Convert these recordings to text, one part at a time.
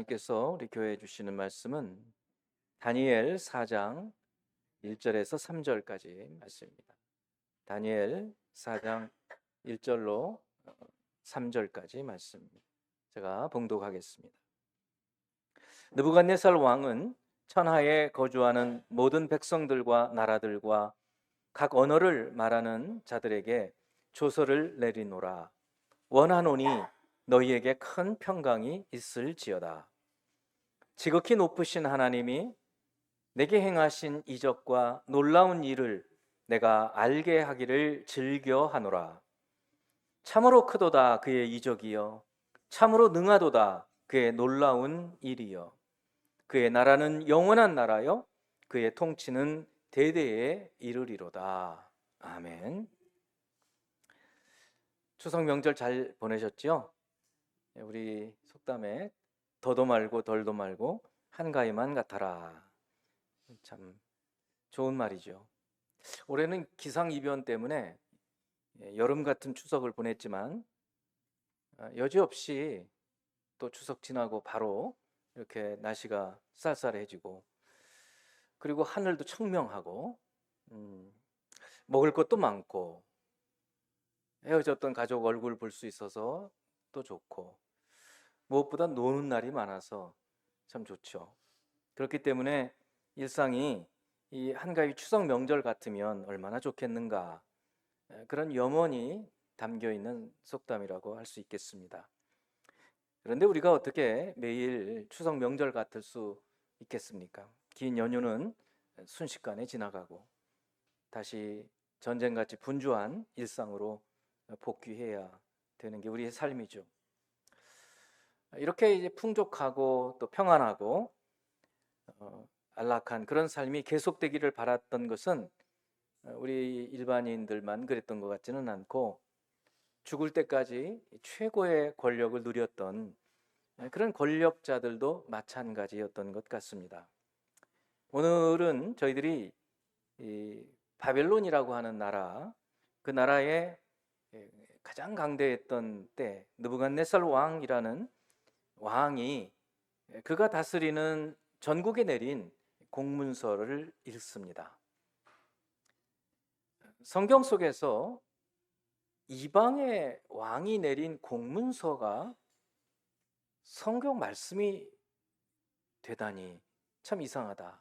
하나님께서 우리 교회에 주시는 말씀은 다니엘 4장 1절에서 3절까지 말씀입니다. 다니엘 4장 1절로 3절까지 말씀 제가 봉독하겠습니다. 느부갓네살 왕은 천하에 거주하는 모든 백성들과 나라들과 각 언어를 말하는 자들에게 조서를 내리노라. 원하노니 너희에게 큰 평강이 있을지어다. 지극히 높으신 하나님이 내게 행하신 이적과 놀라운 일을 내가 알게 하기를 즐겨하노라. 참으로 크도다 그의 이적이여, 참으로 능하도다 그의 놀라운 일이여. 그의 나라는 영원한 나라여, 그의 통치는 대대에 이르리로다. 아멘. 추석 명절 잘 보내셨죠? 우리 속담에 더도 말고 덜도 말고 한가위만 같아라. 참 좋은 말이죠. 올해는 기상이변 때문에 여름 같은 추석을 보냈지만 여지없이 또 추석 지나고 바로 이렇게 날씨가 쌀쌀해지고, 그리고 하늘도 청명하고 먹을 것도 많고, 헤어졌던 가족 얼굴 볼 수 있어서 또 좋고, 무엇보다 노는 날이 많아서 참 좋죠. 그렇기 때문에 일상이 이 한가위 추석 명절 같으면 얼마나 좋겠는가, 그런 염원이 담겨 있는 속담이라고 할 수 있겠습니다. 그런데 우리가 어떻게 매일 추석 명절 같을 수 있겠습니까? 긴 연휴는 순식간에 지나가고 다시 전쟁같이 분주한 일상으로 복귀해야 되는 게 우리의 삶이죠. 이렇게 이제 풍족하고 또 평안하고 안락한 그런 삶이 계속되기를 바랐던 것은 우리 일반인들만 그랬던 것 같지는 않고, 죽을 때까지 최고의 권력을 누렸던 그런 권력자들도 마찬가지였던 것 같습니다. 오늘은 저희들이 이 바벨론이라고 하는 나라, 그 나라의 가장 강대했던 때 느부갓네살 왕이라는 왕이 그가 다스리는 전국에 내린 공문서를 읽습니다. 성경 속에서 이방의 왕이 내린 공문서가 성경 말씀이 되다니 참 이상하다.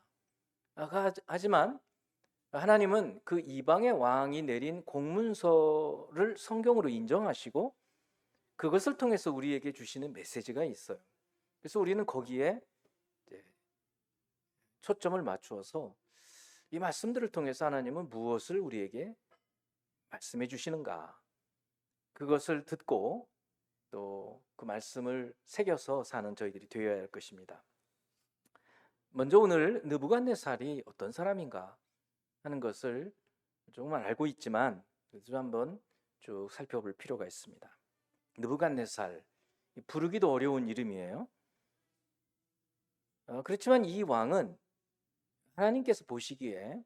하지만 하나님은 그 이방의 왕이 내린 공문서를 성경으로 인정하시고 그것을 통해서 우리에게 주시는 메시지가 있어요. 그래서 우리는 거기에 초점을 맞추어서 이 말씀들을 통해서 하나님은 무엇을 우리에게 말씀해 주시는가, 그것을 듣고 또 그 말씀을 새겨서 사는 저희들이 되어야 할 것입니다. 먼저 오늘 느부갓네살이 어떤 사람인가 하는 것을 조금만 알고 있지만 그래도 한번 쭉 살펴볼 필요가 있습니다. 느부갓네살, 부르기도 어려운 이름이에요. 그렇지만 이 왕은 하나님께서 보시기에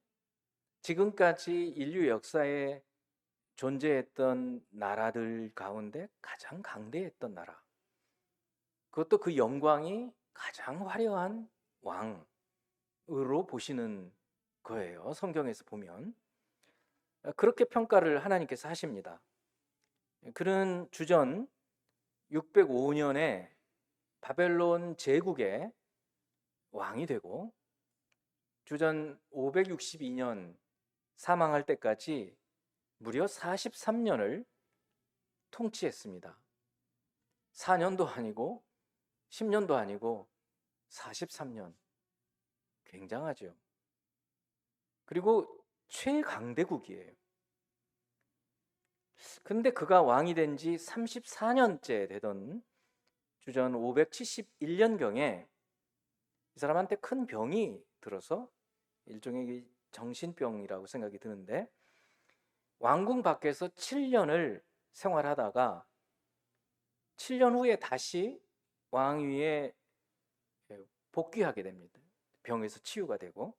지금까지 인류 역사에 존재했던 나라들 가운데 가장 강대했던 나라, 그것도 그 영광이 가장 화려한 왕으로 보시는 거예요. 성경에서 보면 그렇게 평가를 하나님께서 하십니다. 그는 주전 605년에 바벨론 제국의 왕이 되고 주전 562년 사망할 때까지 무려 43년을 통치했습니다. 4년도 아니고 10년도 아니고 43년. 굉장하죠. 그리고 최강대국이에요. 근데 그가 왕이 된 지 34년째 되던 주전 571년경에 이 사람한테 큰 병이 들어서, 일종의 정신병이라고 생각이 드는데, 왕궁 밖에서 7년을 생활하다가 7년 후에 다시 왕위에 복귀하게 됩니다. 병에서 치유가 되고,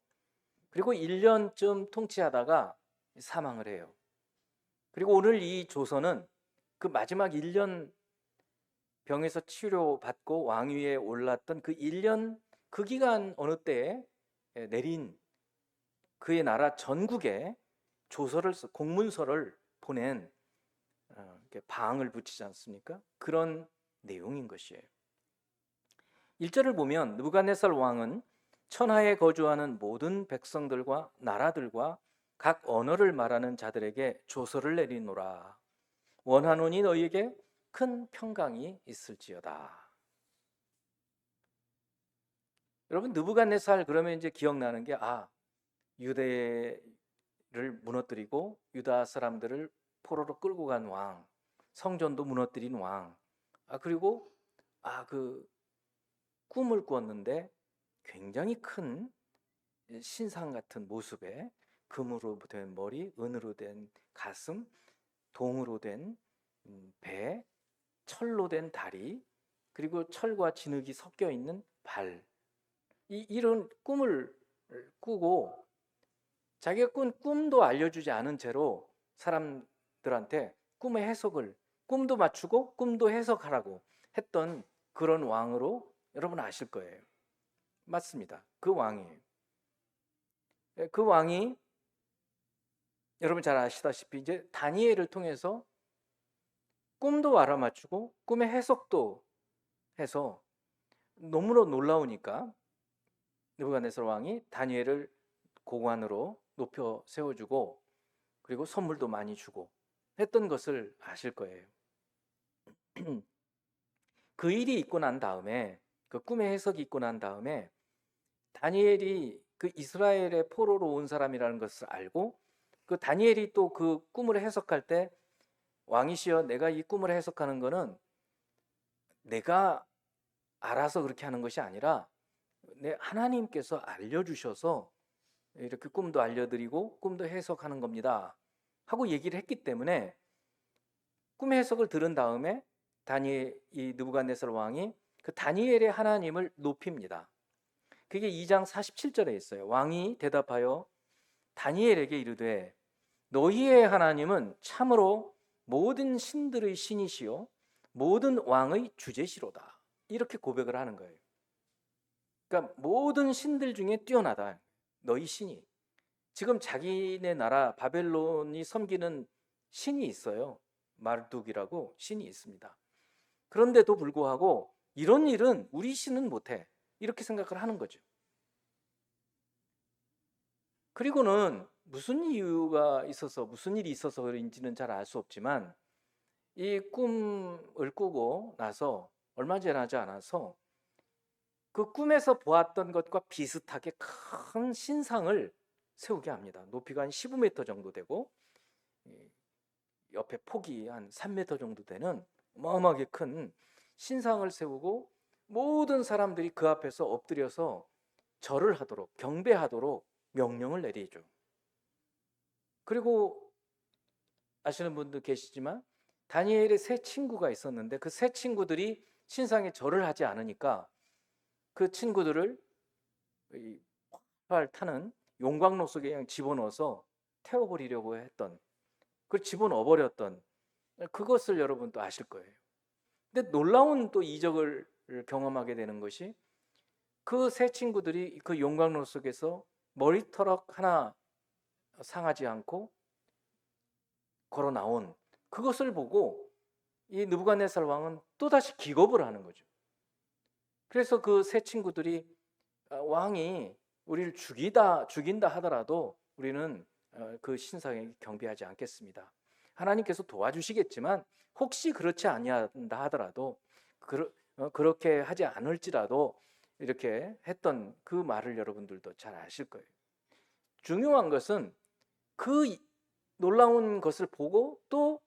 그리고 1년쯤 통치하다가 사망을 해요. 그리고 오늘 이 조서는 그 마지막 1년 병에서 치료받고 왕위에 올랐던 그 1년 그 기간 어느 때에 내린 그의 나라 전국에 공문서를 보낸 이렇게 방을 붙이지 않습니까? 그런 내용인 것이에요. 1절을 보면 느부갓네살 왕은 천하에 거주하는 모든 백성들과 나라들과 각 언어를 말하는 자들에게 조서를 내리노라. 원하노니 너희에게 큰 평강이 있을지어다. 여러분, 느부갓네살 그러면 이제 기억나는 게 유대를 무너뜨리고 유다 사람들을 포로로 끌고 간 왕, 성전도 무너뜨린 왕, 그리고 그 꿈을 꾸었는데 굉장히 큰 신상 같은 모습에 금으로 된 머리, 은으로 된 가슴, 동으로 된 배, 철로 된 다리, 그리고 철과 진흙이 섞여 있는 발, 이런 꿈을 꾸고 자기가 꾼 꿈도 알려주지 않은 채로 사람들한테 꿈의 해석을, 꿈도 맞추고 꿈도 해석하라고 했던 그런 왕으로 여러분 아실 거예요. 맞습니다. 그 왕이에요. 그 왕이 여러분 잘 아시다시피 이제 다니엘을 통해서 꿈도 알아맞추고 꿈의 해석도 해서 너무나 놀라우니까 느부갓네살 왕이 다니엘을 고관으로 높여 세워주고 그리고 선물도 많이 주고 했던 것을 아실 거예요. 그 일이 있고 난 다음에, 그 꿈의 해석이 있고 난 다음에 다니엘이 그 이스라엘의 포로로 온 사람이라는 것을 알고 그 다니엘이 또 그 꿈을 해석할 때 왕이시여, 내가 이 꿈을 해석하는 거는 내가 알아서 그렇게 하는 것이 아니라 하나님께서 알려주셔서 이렇게 꿈도 알려드리고 꿈도 해석하는 겁니다 하고 얘기를 했기 때문에 꿈의 해석을 들은 다음에 이 느부갓네살 왕이 그 다니엘의 하나님을 높입니다. 그게 2장 47절에 있어요. 왕이 대답하여 다니엘에게 이르되 너희의 하나님은 참으로 모든 신들의 신이시요 모든 왕의 주제시로다. 이렇게 고백을 하는 거예요. 그러니까 모든 신들 중에 뛰어나다. 너희 신이. 지금 자기네 나라 바벨론이 섬기는 신이 있어요. 마르둑이라고 신이 있습니다. 그런데도 불구하고 이런 일은 우리 신은 못해. 이렇게 생각을 하는 거죠. 그리고는 무슨 이유가 있어서 무슨 일이 있어서 그런지는 잘 알 수 없지만 이 꿈을 꾸고 나서 얼마 지나지 않아서 그 꿈에서 보았던 것과 비슷하게 큰 신상을 세우게 합니다. 높이가 한 15m 정도 되고 옆에 폭이 한 3m 정도 되는 어마어마하게 큰 신상을 세우고 모든 사람들이 그 앞에서 엎드려서 절을 하도록, 경배하도록 명령을 내리죠. 그리고 아시는 분도 계시지만 다니엘의 세 친구가 있었는데 그 세 친구들이 신상에 절을 하지 않으니까 그 친구들을 활 타는 용광로 속에 그냥 집어넣어서 태워버리려고 했던, 그걸 집어넣어 버렸던 그것을 여러분 또 아실 거예요. 근데 놀라운 또 이적을 경험하게 되는 것이 그 세 친구들이 그 용광로 속에서 머리털럭 하나 상하지 않고 걸어 나온 그것을 보고 이 느부갓네살 왕은 또다시 기겁을 하는 거죠. 그래서 그 세 친구들이 왕이 우리를 죽인다 하더라도 우리는 그 신상에 경배하지 않겠습니다. 하나님께서 도와주시겠지만 혹시 그렇지 아니한다 하더라도 그렇게 하지 않을지라도 이렇게 했던 그 말을 여러분들도 잘 아실 거예요. 중요한 것은 그 놀라운 것을 보고 또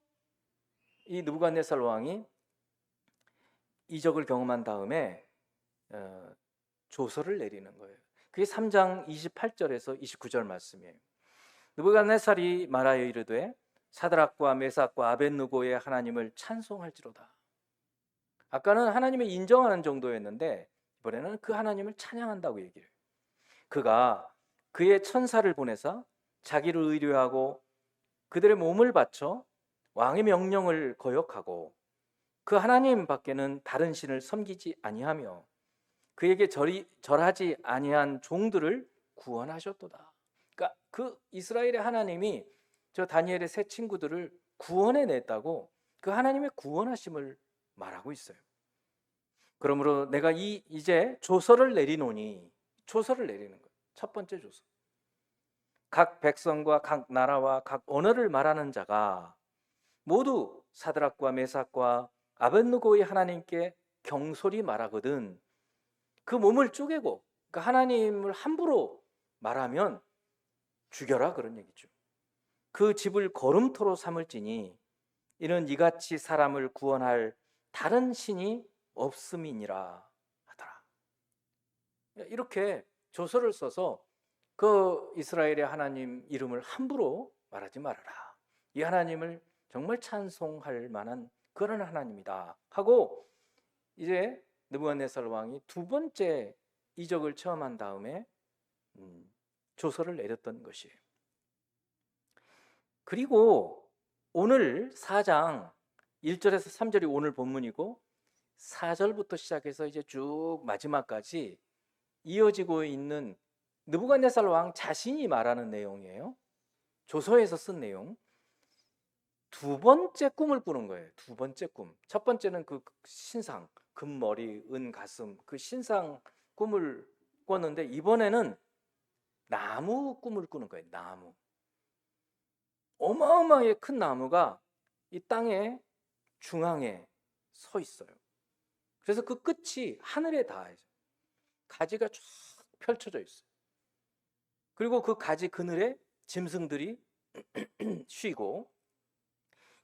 이 느부갓네살 왕이 이적을 경험한 다음에 조서를 내리는 거예요. 그게 3장 28절에서 29절 말씀이에요. 느부갓네살이 말하여 이르되 사드락과 메삭과 아벳느고의 하나님을 찬송할지로다. 아까는 하나님을 인정하는 정도였는데 이번에는 그 하나님을 찬양한다고 얘기해요. 그가 그의 천사를 보내사 자기를 의뢰하고 그들의 몸을 바쳐 왕의 명령을 거역하고 그 하나님 밖에는 다른 신을 섬기지 아니하며 그에게 절하지 아니한 종들을 구원하셨도다. 그러니까 그 이스라엘의 하나님이 저 다니엘의 세 친구들을 구원해 냈다고 그 하나님의 구원하심을 말하고 있어요. 그러므로 내가 이제 조서를 내리노니, 조서를 내리는 거예요. 첫 번째 조서. 각 백성과 각 나라와 각 언어를 말하는 자가 모두 사드락과 메삭과 아벳느고의 하나님께 경솔히 말하거든 그 몸을 쪼개고 그 하나님을 함부로 말하면 죽여라, 그런 얘기죠. 그 집을 거름토로 삼을지니 이는 이같이 사람을 구원할 다른 신이 없음이니라 하더라. 이렇게 조서를 써서 그 이스라엘의 하나님 이름을 함부로 말하지 말아라. 이 하나님을 정말 찬송할 만한 그런 하나님이다 하고 이제 느부갓네살 왕이 두 번째 이적을 체험한 다음에 조서를 내렸던 것이에요. 그리고 오늘 4장 1절에서 3절이 오늘 본문이고 4절부터 시작해서 이제 쭉 마지막까지 이어지고 있는 느부갓네살 왕 자신이 말하는 내용이에요. 조서에서 쓴 내용. 두 번째 꿈을 꾸는 거예요. 두 번째 꿈. 첫 번째는 그 신상, 금머리, 은가슴, 그 신상 꿈을 꿨는데 이번에는 나무 꿈을 꾸는 거예요. 나무. 어마어마하게 큰 나무가 이 땅의 중앙에 서 있어요. 그래서 그 끝이 하늘에 닿아요. 가지가 쫙 펼쳐져 있어요. 그리고 그 가지 그늘에 짐승들이 쉬고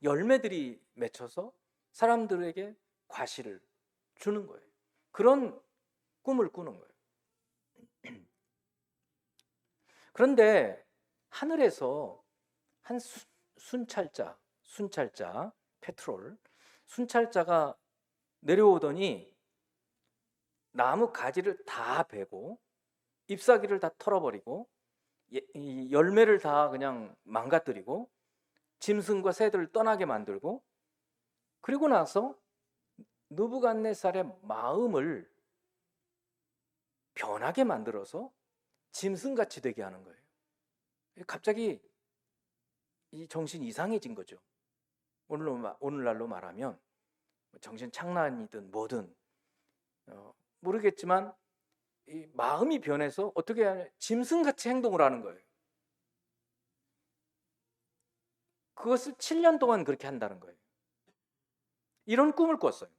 열매들이 맺혀서 사람들에게 과실을 주는 거예요. 그런 꿈을 꾸는 거예요. 그런데 하늘에서 한 순찰자, 페트롤, 순찰자가 내려오더니 나무 가지를 다 베고 잎사귀를 다 털어버리고 이 열매를 다 그냥 망가뜨리고 짐승과 새들을 떠나게 만들고 그리고 나서 느부갓네살의 마음을 변하게 만들어서 짐승같이 되게 하는 거예요. 갑자기 이 정신이 이상해진 거죠. 오늘날로 말하면 정신 착란이든 뭐든 모르겠지만 이 마음이 변해서 어떻게 하냐, 짐승같이 행동을 하는 거예요. 그것을 7년 동안 그렇게 한다는 거예요. 이런 꿈을 꿨어요.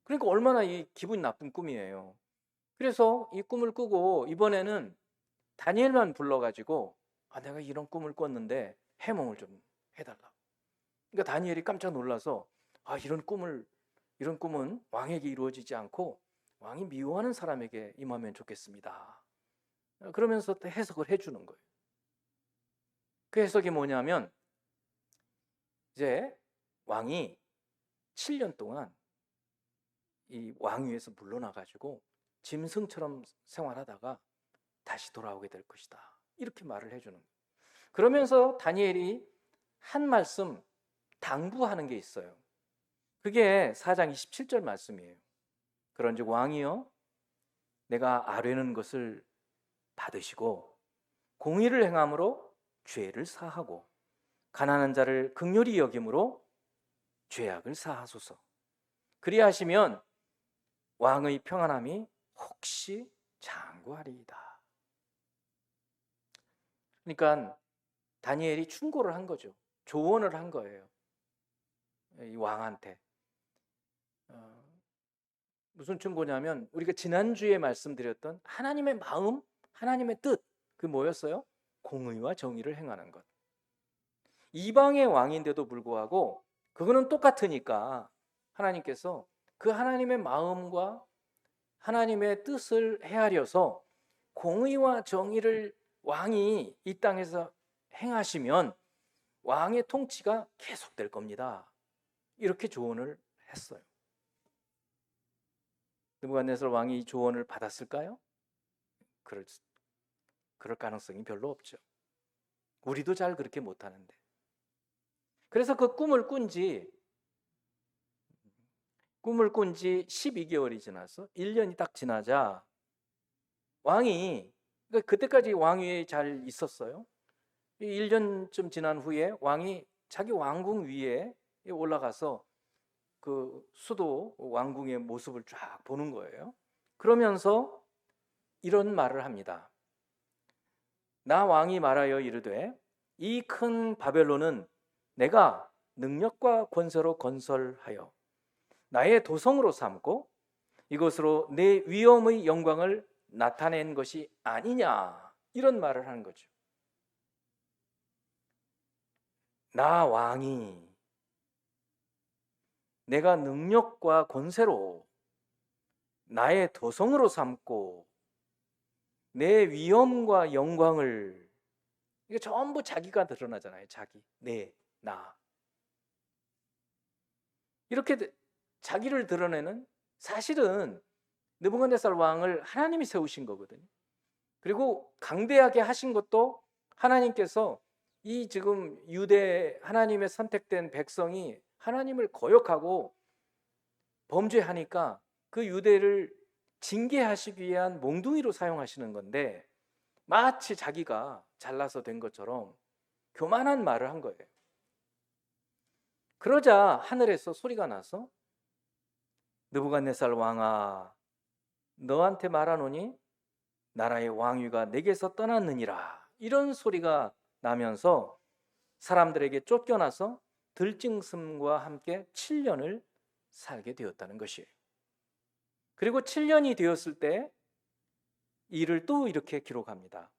그러니까 얼마나 이 기분이 나쁜 꿈이에요. 그래서 이 꿈을 꾸고 이번에는 다니엘만 불러가지고 내가 이런 꿈을 꿨는데 해몽을 좀 해달라. 그러니까 다니엘이 깜짝 놀라서 이런 꿈은 왕에게 이루어지지 않고 왕이 미워하는 사람에게 임하면 좋겠습니다. 그러면서 또 해석을 해주는 거예요. 그 해석이 뭐냐면 이제 왕이 7년 동안 이 왕위에서 물러나가지고 짐승처럼 생활하다가 다시 돌아오게 될 것이다. 이렇게 말을 해주는 거예요. 그러면서 다니엘이 한 말씀 당부하는 게 있어요. 그게 4장 27절 말씀이에요. 그런즉 왕이여 내가 아뢰는 것을 받으시고 공의를 행함으로 죄를 사하고 가난한 자를 긍휼히 여김으로 죄악을 사하소서. 그리하시면 왕의 평안함이 혹시 장구하리이다. 그러니까 다니엘이 충고를 한 거죠. 조언을 한 거예요. 이 왕한테. 무슨 충고냐면 우리가 지난주에 말씀드렸던 하나님의 마음, 하나님의 뜻, 그 뭐였어요? 공의와 정의를 행하는 것. 이방의 왕인데도 불구하고 그거는 똑같으니까 하나님께서 그 하나님의 마음과 하나님의 뜻을 헤아려서 공의와 정의를 왕이 이 땅에서 행하시면 왕의 통치가 계속될 겁니다. 이렇게 조언을 했어요. 느부갓네살 왕이 이 조언을 받았을까요? 그럴 가능성이 별로 없죠. 우리도 잘 그렇게 못하는데. 그래서 그 꿈을 꾼 지 꿈을 꾼 지 12개월이 지나서 1년이 딱 지나자 왕이, 그러니까 그때까지 왕위에 잘 있었어요. 1년쯤 지난 후에 왕이 자기 왕궁 위에 올라가서 그 수도 왕궁의 모습을 쫙 보는 거예요. 그러면서 이런 말을 합니다. 나 왕이 말하여 이르되 이 큰 바벨론은 내가 능력과 권세로 건설하여 나의 도성으로 삼고 이것으로 내 위엄의 영광을 나타낸 것이 아니냐, 이런 말을 하는 거죠. 나 왕이 내가 능력과 권세로 나의 도성으로 삼고 내 위엄과 영광을, 이게 전부 자기가 드러나잖아요. 자기, 나. 이렇게 자기를 드러내는, 사실은 느부갓네살 왕을 하나님이 세우신 거거든요. 그리고 강대하게 하신 것도 하나님께서, 이 지금 유대 하나님의 선택된 백성이 하나님을 거역하고 범죄하니까 그 유대를 징계하시기 위한 몽둥이로 사용하시는 건데, 마치 자기가 잘나서 된 것처럼 교만한 말을 한 거예요. 그러자 하늘에서 소리가 나서 느부갓네살 왕아, 너한테 말하노니 나라의 왕위가 내게서 떠났느니라, 이런 소리가 나면서 사람들에게 쫓겨나서 들짐승과 함께 7년을 살게 되었다는 것이에요. 그리고 7년이 되었을 때 이를 또 이렇게 기록합니다.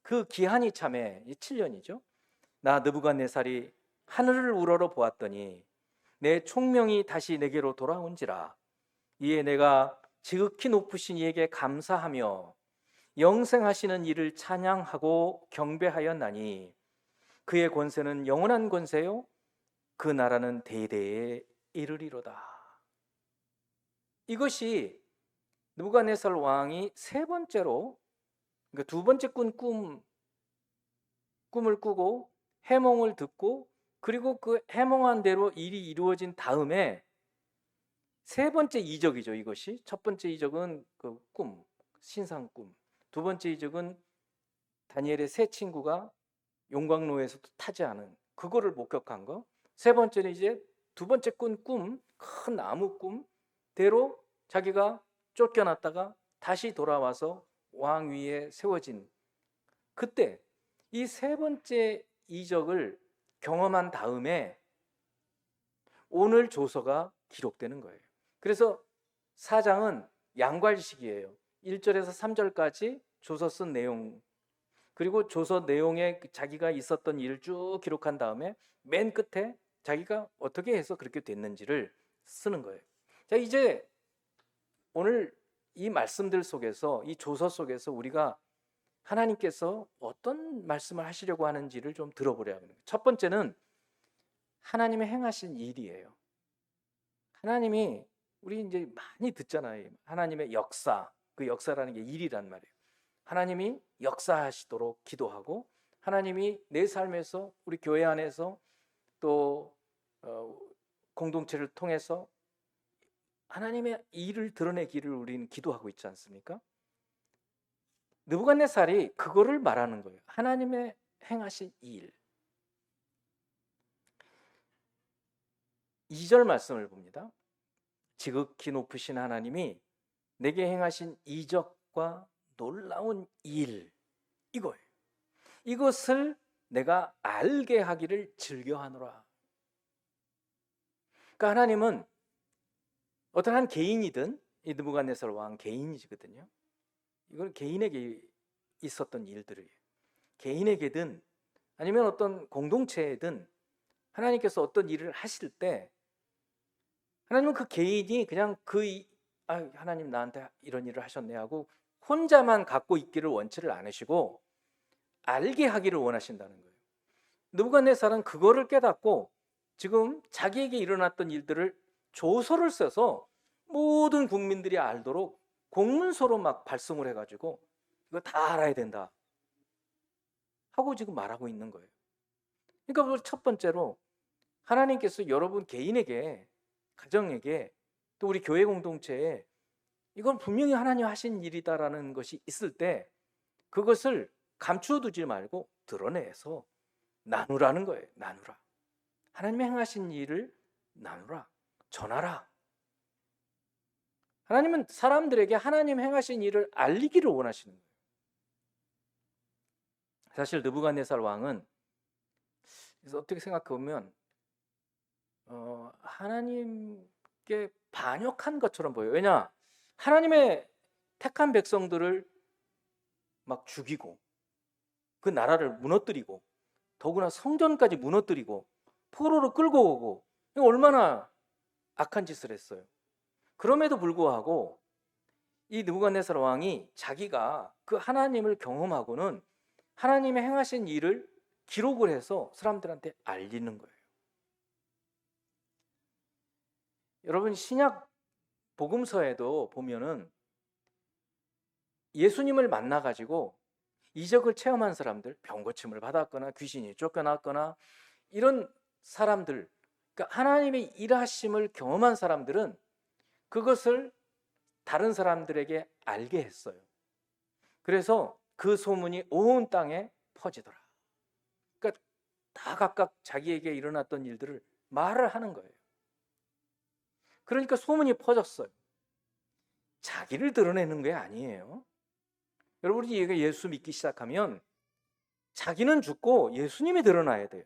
그 기한이 참에 7년이죠. 나 느부갓네살이 하늘을 우러러 보았더니 내 총명이 다시 내게로 돌아온지라. 이에 내가 지극히 높으신 이에게 감사하며 영생하시는 이를 찬양하고 경배하였나니 그의 권세는 영원한 권세요 그 나라는 대대에 이르리로다. 이것이 느부갓네살 왕이 세 번째로, 그러니까 두 번째 꿈을 꾸고 해몽을 듣고, 그리고 그 해몽한 대로 일이 이루어진 다음에 세 번째 이적이죠. 이것이 첫 번째 이적은 그 꿈, 신상 꿈. 두 번째 이적은 다니엘의 세 친구가 용광로에서도 타지 않은 그거를 목격한 거. 세 번째는 이제 두 번째 꾼 꿈, 큰 나무 꿈대로 자기가 쫓겨났다가 다시 돌아와서 왕 위에 세워진, 그때 이 세 번째 이적을 경험한 다음에 오늘 조서가 기록되는 거예요. 그래서 사장은 양괄식이에요. 1절에서 3절까지 조서 쓴 내용, 그리고 조서 내용에 자기가 있었던 일을 쭉 기록한 다음에 맨 끝에 자기가 어떻게 해서 그렇게 됐는지를 쓰는 거예요. 자, 이제 오늘 이 말씀들 속에서, 이 조서 속에서 우리가 하나님께서 어떤 말씀을 하시려고 하는지를 좀 들어보려고 합니다. 첫 번째는 하나님의 행하신 일이에요. 하나님이, 우리 이제 많이 듣잖아요. 하나님의 역사, 그 역사라는 게 일이란 말이에요. 하나님이 역사하시도록 기도하고, 하나님이 내 삶에서, 우리 교회 안에서 또 공동체를 통해서 하나님의 일을 드러내기를 우리는 기도하고 있지 않습니까? 느부갓네살이 그거를 말하는 거예요. 하나님의 행하신 일. 2절 말씀을 봅니다. 지극히 높으신 하나님이 내게 행하신 이적과 놀라운 일, 이거예요. 이것을 내가 알게 하기를 즐겨하노라. 그러니까 하나님은 어떤 한 개인이든, 이 느부갓네살 왕 개인이거든요. 이건 개인에게 있었던 일들이에요. 개인에게든 아니면 어떤 공동체에든 하나님께서 어떤 일을 하실 때 하나님은 그 개인이 그냥 하나님 나한테 이런 일을 하셨네 하고 혼자만 갖고 있기를 원치를 않으시고 알게 하기를 원하신다는 거예요. 느부갓네살은 그거를 깨닫고 지금 자기에게 일어났던 일들을 조서를 써서 모든 국민들이 알도록 공문서로 막 발송을 해가지고 이거 다 알아야 된다 하고 지금 말하고 있는 거예요. 그러니까 첫 번째로 하나님께서 여러분 개인에게, 가정에게 또 우리 교회 공동체에 이건 분명히 하나님 하신 일이다라는 것이 있을 때 그것을 감추어두지 말고 드러내서 나누라는 거예요. 나누라. 하나님의 행하신 일을 나누라. 전하라. 하나님은 사람들에게 하나님 행하신 일을 알리기를 원하시는 거예요. 사실 느부갓네살 왕은 그래서 어떻게 생각해 보면 하나님께 반역한 것처럼 보여요. 왜냐? 하나님의 택한 백성들을 막 죽이고 그 나라를 무너뜨리고 더구나 성전까지 무너뜨리고 포로로 끌고 오고 얼마나 악한 짓을 했어요. 그럼에도 불구하고 이 느부갓네살 왕이 자기가 그 하나님을 경험하고는 하나님의 행하신 일을 기록을 해서 사람들한테 알리는 거예요. 여러분 신약 복음서에도 보면은 예수님을 만나 가지고 이적을 체험한 사람들, 병고침을 받았거나 귀신이 쫓겨났거나 이런 사람들, 그러니까 하나님의 일하심을 경험한 사람들은 그것을 다른 사람들에게 알게 했어요. 그래서 그 소문이 온 땅에 퍼지더라. 그러니까 다 각각 자기에게 일어났던 일들을 말을 하는 거예요. 그러니까 소문이 퍼졌어요. 자기를 드러내는 게 아니에요. 여러분이 예수 믿기 시작하면 자기는 죽고 예수님이 드러나야 돼요.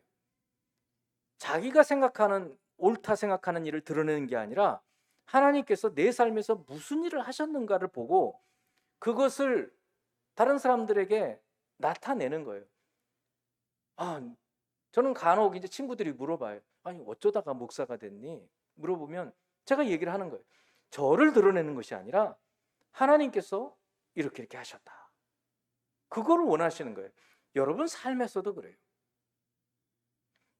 자기가 생각하는 옳다 생각하는 일을 드러내는 게 아니라 하나님께서 내 삶에서 무슨 일을 하셨는가를 보고 그것을 다른 사람들에게 나타내는 거예요. 저는 간혹 이제 친구들이 물어봐요. 아니 어쩌다가 목사가 됐니? 물어보면 제가 얘기를 하는 거예요. 저를 드러내는 것이 아니라 하나님께서 이렇게 하셨다. 그거를 원하시는 거예요. 여러분 삶에서도 그래요.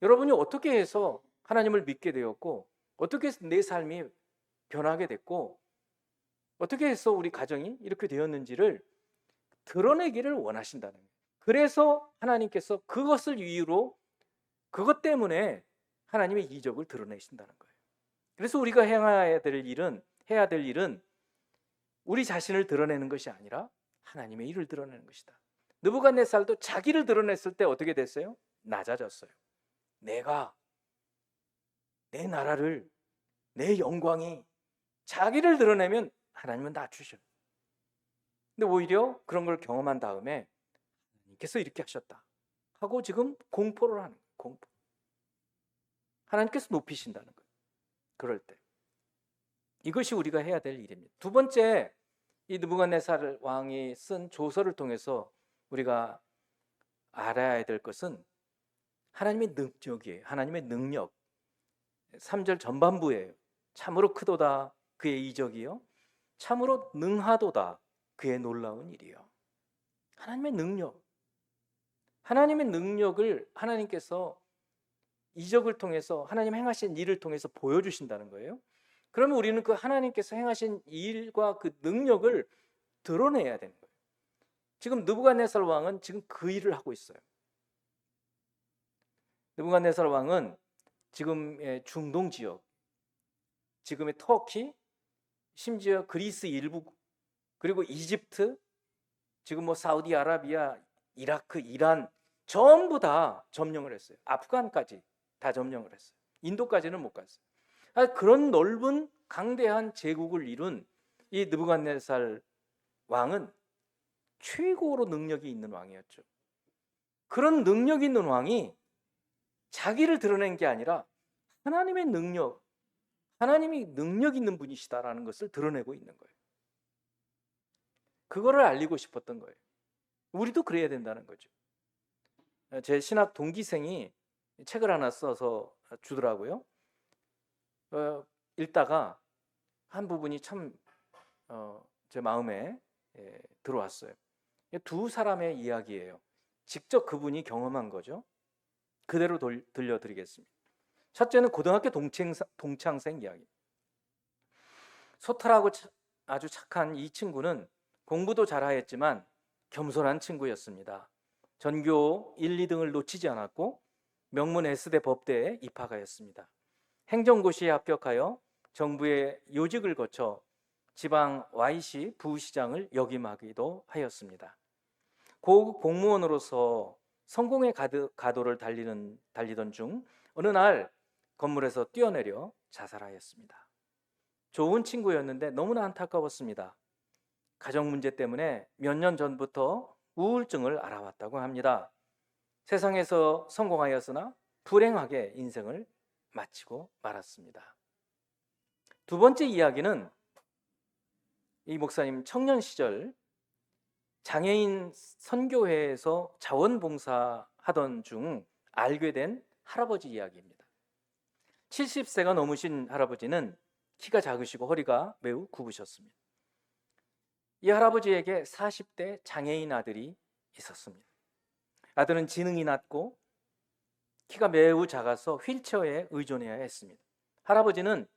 여러분이 어떻게 해서 하나님을 믿게 되었고 어떻게 해서 내 삶이 변하게 됐고 어떻게 해서 우리 가정이 이렇게 되었는지를 드러내기를 원하신다는 거예요. 그래서 하나님께서 그것을 이유로 그것 때문에 하나님의 이적을 드러내신다는 거예요. 그래서 우리가 해야 될 일은 우리 자신을 드러내는 것이 아니라 하나님의 일을 드러내는 것이다. 느부갓네살도 자기를 드러냈을 때 어떻게 됐어요? 낮아졌어요. 내가 내 나라를 내 영광이 자기를 드러내면 하나님은 낮추셔요. 근데 오히려 그런 걸 경험한 다음에 하나님께서 이렇게 하셨다 하고 지금 공포를 하는 거예요. 공포. 하나님께서 높이신다는 거예요. 그럴 때 이것이 우리가 해야 될 일입니다. 두 번째, 이 느부갓네살 왕이 쓴 조서를 통해서 우리가 알아야 될 것은 하나님의 능력이에요. 하나님의 능력. 3절 전반부예요. 참으로 크도다 그의 이적이요 참으로 능하도다 그의 놀라운 일이요. 하나님의 능력. 하나님의 능력을 하나님께서 이적을 통해서 하나님 행하신 일을 통해서 보여주신다는 거예요. 그러면 우리는 그 하나님께서 행하신 일과 그 능력을 드러내야 되는 거예요. 지금 느부갓네살 왕은 지금 그 일을 하고 있어요. 느부갓네살 왕은 지금의 중동 지역, 지금의 터키, 심지어 그리스 일부, 그리고 이집트, 지금 뭐 사우디아라비아, 이라크, 이란 전부 다 점령을 했어요. 아프간까지 다 점령을 했어요. 인도까지는 못 갔어요. 그런 넓은 강대한 제국을 이룬 이 느부갓네살 왕은 최고로 능력이 있는 왕이었죠. 그런 능력 있는 왕이 자기를 드러낸 게 아니라 하나님의 능력, 하나님이 능력 있는 분이시다라는 것을 드러내고 있는 거예요. 그거를 알리고 싶었던 거예요. 우리도 그래야 된다는 거죠. 제 신학 동기생이 책을 하나 써서 주더라고요. 읽다가 한 부분이 참 제 마음에 들어왔어요. 두 사람의 이야기예요. 직접 그분이 경험한 거죠. 그대로 들려드리겠습니다. 첫째는 고등학교 동창생 이야기. 소탈하고 아주 착한 이 친구는 공부도 잘하였지만 겸손한 친구였습니다. 전교 1, 2등을 놓치지 않았고 명문 S대 법대에 입학하였습니다. 행정고시에 합격하여 정부의 요직을 거쳐 지방 Y시 부시장을 역임하기도 하였습니다. 고급 공무원으로서 성공의 가도를 달리던 중 어느 날 건물에서 뛰어내려 자살하였습니다. 좋은 친구였는데 너무나 안타까웠습니다. 가정 문제 때문에 몇 년 전부터 우울증을 앓아왔다고 합니다. 세상에서 성공하였으나 불행하게 인생을 마치고 말았습니다. 두 번째 이야기는 이 목사님 청년 시절 장애인 선교회에서 자원봉사하던 중 알게 된 할아버지 이야기입니다. 70세가 넘으신 할아버지는 키가 작으시고 허리가 매우 굽으셨습니다. 이 할아버지에게 40대 장애인 아들이 있었습니다. 아들은 지능이 낮고 키가 매우 작아서 휠체어에 의존해야 했습니다. 할아버지는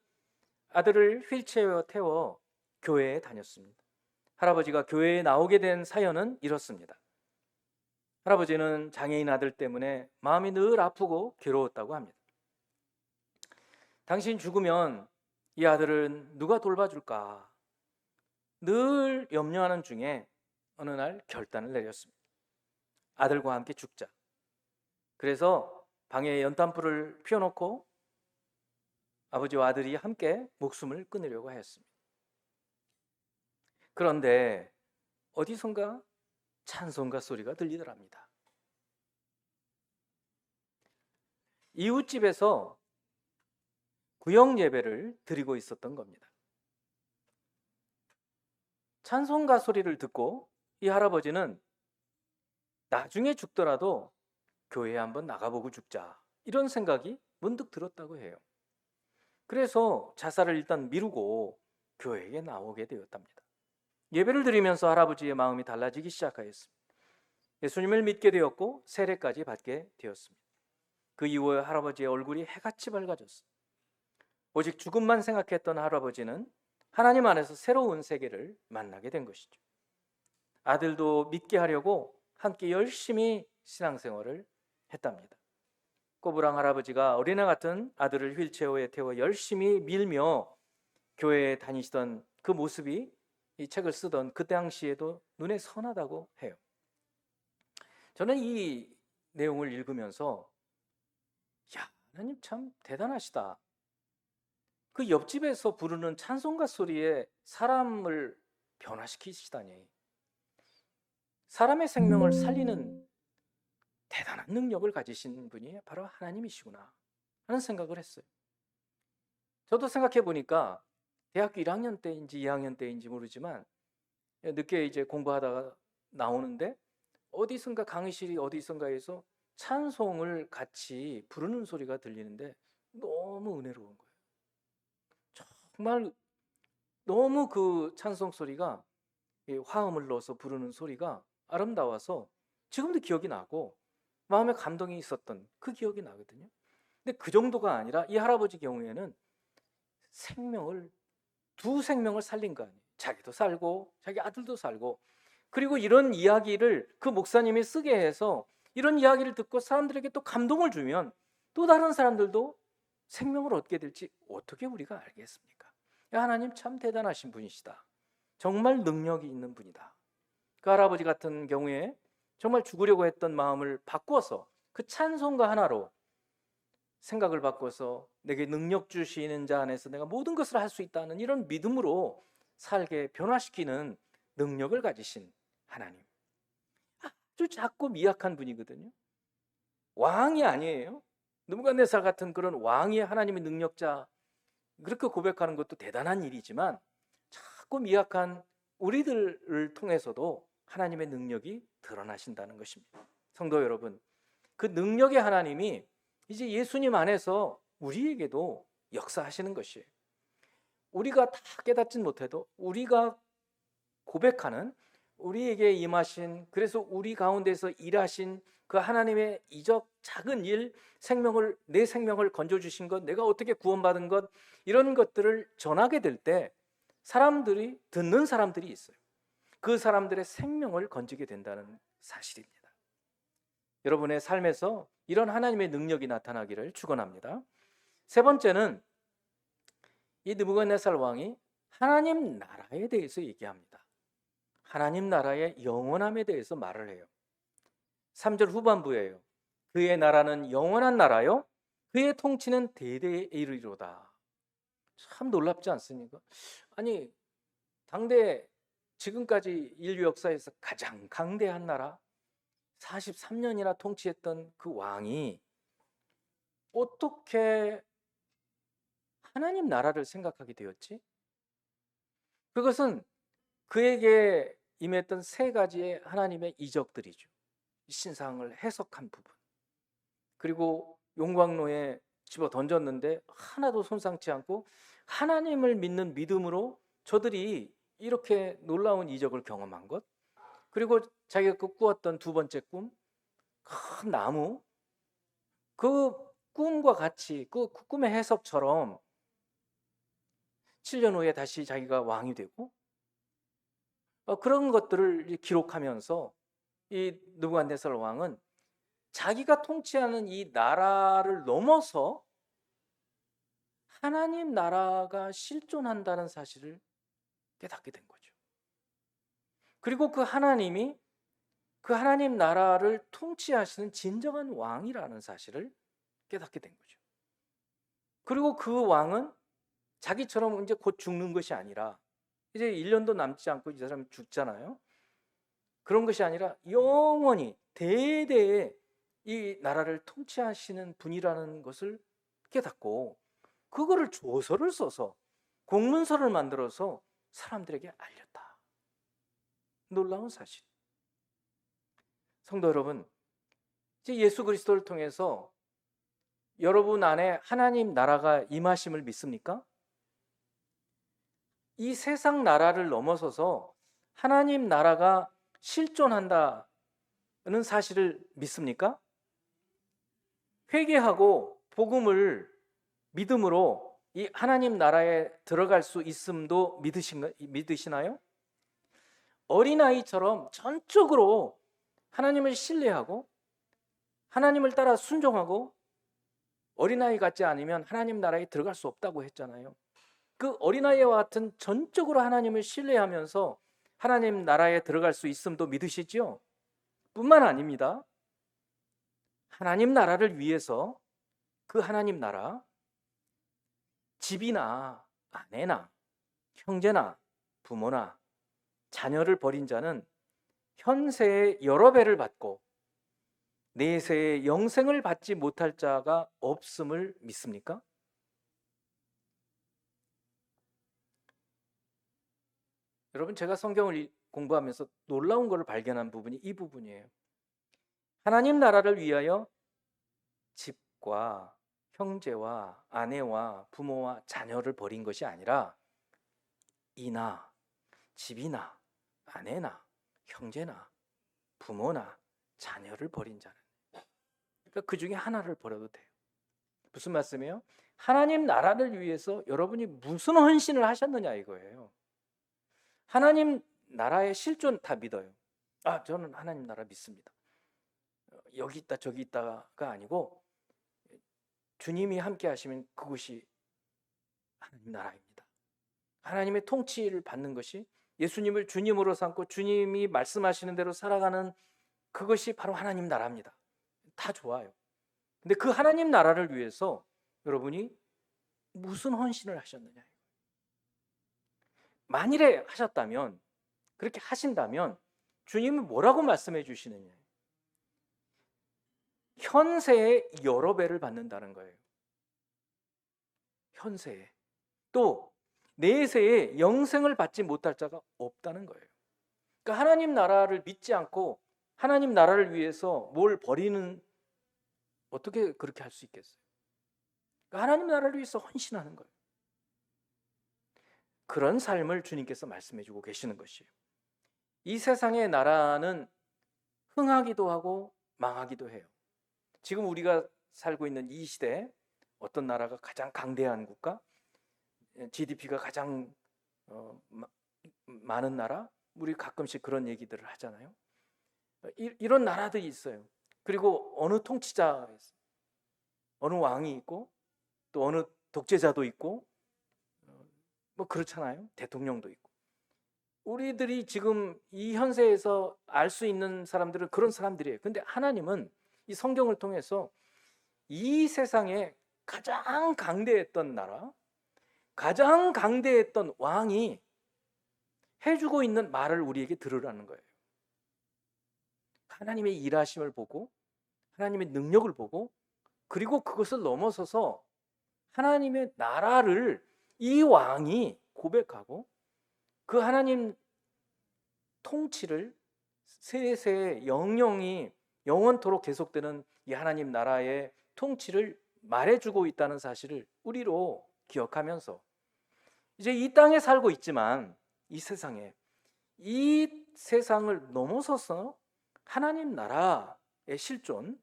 아들을 휠체어에 태워 교회에 다녔습니다. 할아버지가 교회에 나오게 된 사연은 이렇습니다. 할아버지는 장애인 아들 때문에 마음이 늘 아프고 괴로웠다고 합니다. 당신 죽으면 이 아들은 누가 돌봐줄까? 늘 염려하는 중에 어느 날 결단을 내렸습니다. 아들과 함께 죽자. 그래서 방에 연탄불을 피워놓고 아버지와 아들이 함께 목숨을 끊으려고 하였습니다. 그런데 어디선가 찬송가 소리가 들리더랍니다. 이웃집에서 구역 예배를 드리고 있었던 겁니다. 찬송가 소리를 듣고 이 할아버지는 나중에 죽더라도 교회에 한번 나가보고 죽자, 이런 생각이 문득 들었다고 해요. 그래서 자살을 일단 미루고 교회에 나오게 되었답니다. 예배를 드리면서 할아버지의 마음이 달라지기 시작하였습니다. 예수님을 믿게 되었고 세례까지 받게 되었습니다. 그 이후에 할아버지의 얼굴이 해같이 밝아졌습니다. 오직 죽음만 생각했던 할아버지는 하나님 안에서 새로운 세계를 만나게 된 것이죠. 아들도 믿게 하려고 함께 열심히 신앙생활을 했답니다. 꼬부랑 할아버지가 어린애 같은 아들을 휠체어에 태워 열심히 밀며 교회에 다니시던 그 모습이 이 책을 쓰던 그 당시에도 눈에 선하다고 해요. 저는 이 내용을 읽으면서 야, 하나님 참 대단하시다. 그 옆집에서 부르는 찬송가 소리에 사람을 변화시키시다니. 사람의 생명을 살리는 대단한 능력을 가지신 분이 바로 하나님이시구나 하는 생각을 했어요. 저도 생각해 보니까 대학교 1학년 때인지 2학년 때인지 모르지만 늦게 이제 공부하다가 나오는데 어디선가 강의실이 어디선가에서 찬송을 같이 부르는 소리가 들리는데 너무 은혜로운 거예요. 정말 너무 그 찬송 소리가 화음을 넣어서 부르는 소리가 아름다워서 지금도 기억이 나고 마음에 감동이 있었던 그 기억이 나거든요. 근데 그 정도가 아니라 이 할아버지 경우에는 두 생명을 살린 거 아니에요. 자기도 살고 자기 아들도 살고, 그리고 이런 이야기를 그 목사님이 쓰게 해서 이런 이야기를 듣고 사람들에게 또 감동을 주면 또 다른 사람들도 생명을 얻게 될지 어떻게 우리가 알겠습니까? 하나님 참 대단하신 분이시다. 정말 능력이 있는 분이다. 그 할아버지 같은 경우에 정말 죽으려고 했던 마음을 바꿔서 그 찬송가 하나로 생각을 바꿔서 내게 능력 주시는 자 안에서 내가 모든 것을 할 수 있다는 이런 믿음으로 살게 변화시키는 능력을 가지신 하나님. 아주 작고 미약한 분이거든요. 왕이 아니에요. 느부갓네살 같은 그런 왕이 하나님의 능력자, 그렇게 고백하는 것도 대단한 일이지만 작고 미약한 우리들을 통해서도 하나님의 능력이 드러나신다는 것입니다. 성도 여러분, 그 능력의 하나님이 이제 예수님 안에서 우리에게도 역사하시는 것이에요. 우리가 다 깨닫진 못해도 우리가 고백하는, 우리에게 임하신, 그래서 우리 가운데서 일하신 그 하나님의 이적 작은 일, 내 생명을 건져주신 것, 내가 어떻게 구원받은 것, 이런 것들을 전하게 될 때 듣는 사람들이 있어요. 그 사람들의 생명을 건지게 된다는 사실입니다. 여러분의 삶에서 이런 하나님의 능력이 나타나기를 축원합니다. 세 번째는 이 느부갓네살 왕이 하나님 나라에 대해서 얘기합니다. 하나님 나라의 영원함에 대해서 말을 해요. 3절 후반부예요. 그의 나라는 영원한 나라요 그의 통치는 대대에 이르리로다. 참 놀랍지 않습니까? 아니, 당대 지금까지 인류 역사에서 가장 강대한 나라 43년이나 통치했던 그 왕이 어떻게 하나님 나라를 생각하게 되었지? 그것은 그에게 임했던 세 가지의 하나님의 이적들이죠. 신상을 해석한 부분, 그리고 용광로에 집어 던졌는데 하나도 손상치 않고 하나님을 믿는 믿음으로 저들이 이렇게 놀라운 이적을 경험한 것, 그리고 자기가 꾸었던 두 번째 꿈, 큰 나무, 그 꿈과 같이 그 꿈의 해석처럼 7년 후에 다시 자기가 왕이 되고 그런 것들을 기록하면서 이 느부갓네살 왕은 자기가 통치하는 이 나라를 넘어서 하나님 나라가 실존한다는 사실을 깨닫게 된 거죠. 그리고 그 하나님이 그 하나님 나라를 통치하시는 진정한 왕이라는 사실을 깨닫게 된 거죠. 그리고 그 왕은 자기처럼 이제 곧 죽는 것이 아니라 이제 1년도 남지 않고 이 사람이 죽잖아요. 그런 것이 아니라 영원히 대대에 이 나라를 통치하시는 분이라는 것을 깨닫고 그거를 조서를 써서 공문서를 만들어서 사람들에게 알렸다. 놀라운 사실. 성도 여러분, 이제 예수 그리스도를 통해서 여러분 안에 하나님 나라가 임하심을 믿습니까? 이 세상 나라를 넘어서서 하나님 나라가 실존한다는 사실을 믿습니까? 회개하고 복음을 믿음으로 이 하나님 나라에 들어갈 수 있음도 믿으시나요? 어린아이처럼 전적으로 하나님을 신뢰하고 하나님을 따라 순종하고, 어린아이 같지 않으면 하나님 나라에 들어갈 수 없다고 했잖아요. 그 어린아이와 같은 전적으로 하나님을 신뢰하면서 하나님 나라에 들어갈 수 있음도 믿으시지요? 뿐만 아닙니다. 하나님 나라를 위해서 그 하나님 나라, 집이나 아내나 형제나 부모나 자녀를 버린 자는 현세의 여러 배를 받고 내세의 영생을 받지 못할 자가 없음을 믿습니까? 여러분, 제가 성경을 공부하면서 놀라운 것을 발견한 부분이 이 부분이에요. 하나님 나라를 위하여 집과 형제와 아내와 부모와 자녀를 버린 것이 아니라 이나 집이나 아내나 형제나 부모나 자녀를 버린 자는, 그러니까 그 중에 하나를 버려도 돼요. 무슨 말씀이에요? 하나님 나라를 위해서 여러분이 무슨 헌신을 하셨느냐 이거예요. 하나님 나라의 실존 다 믿어요. 저는 하나님 나라 믿습니다. 여기 있다 저기 있다가 아니고 주님이 함께 하시면 그것이 하나님 나라입니다. 하나님의 통치를 받는 것이, 예수님을 주님으로 삼고 주님이 말씀하시는 대로 살아가는 그것이 바로 하나님 나라입니다. 다 좋아요. 근데 그 하나님 나라를 위해서 여러분이 무슨 헌신을 하셨느냐. 만일에 하셨다면, 그렇게 하신다면 주님이 뭐라고 말씀해 주시느냐. 현세에 여러 배를 받는다는 거예요. 현세에. 또 내세에 영생을 받지 못할 자가 없다는 거예요. 그러니까 하나님 나라를 믿지 않고 하나님 나라를 위해서 뭘 버리는, 어떻게 그렇게 할 수 있겠어요? 그러니까 하나님 나라를 위해서 헌신하는 거예요. 그런 삶을 주님께서 말씀해 주고 계시는 것이에요. 이 세상의 나라는 흥하기도 하고 망하기도 해요. 지금 우리가 살고 있는 이 시대에 어떤 나라가 가장 강대한 국가, GDP가 가장 많은 나라, 우리 가끔씩 그런 얘기들을 하잖아요. 이런 나라들이 있어요. 그리고 어느 통치자, 어느 왕이 있고 또 어느 독재자도 있고 뭐 그렇잖아요. 대통령도 있고. 우리들이 지금 이 현세에서 알 수 있는 사람들은 그런 사람들이에요. 근데 하나님은 이 성경을 통해서 이 세상에 가장 강대했던 나라, 가장 강대했던 왕이 해주고 있는 말을 우리에게 들으라는 거예요. 하나님의 일하심을 보고, 하나님의 능력을 보고, 그리고 그것을 넘어서서 하나님의 나라를 이 왕이 고백하고, 그 하나님 통치를 세세 영영이 영원토록 계속되는 이 하나님 나라의 통치를 말해주고 있다는 사실을 우리로 기억하면서, 이제 이 땅에 살고 있지만 이 세상을 넘어서서 하나님 나라의 실존,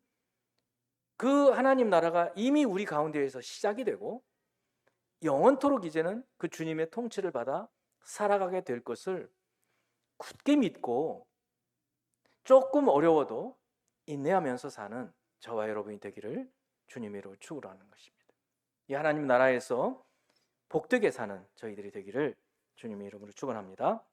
그 하나님 나라가 이미 우리 가운데에서 시작이 되고 영원토록 이제는 그 주님의 통치를 받아 살아가게 될 것을 굳게 믿고 조금 어려워도 인내하면서 사는 저와 여러분이 되기를 주님의 이름으로 축원하는 것입니다. 이 하나님 나라에서 복되게 사는 저희들이 되기를 주님의 이름으로 축원합니다.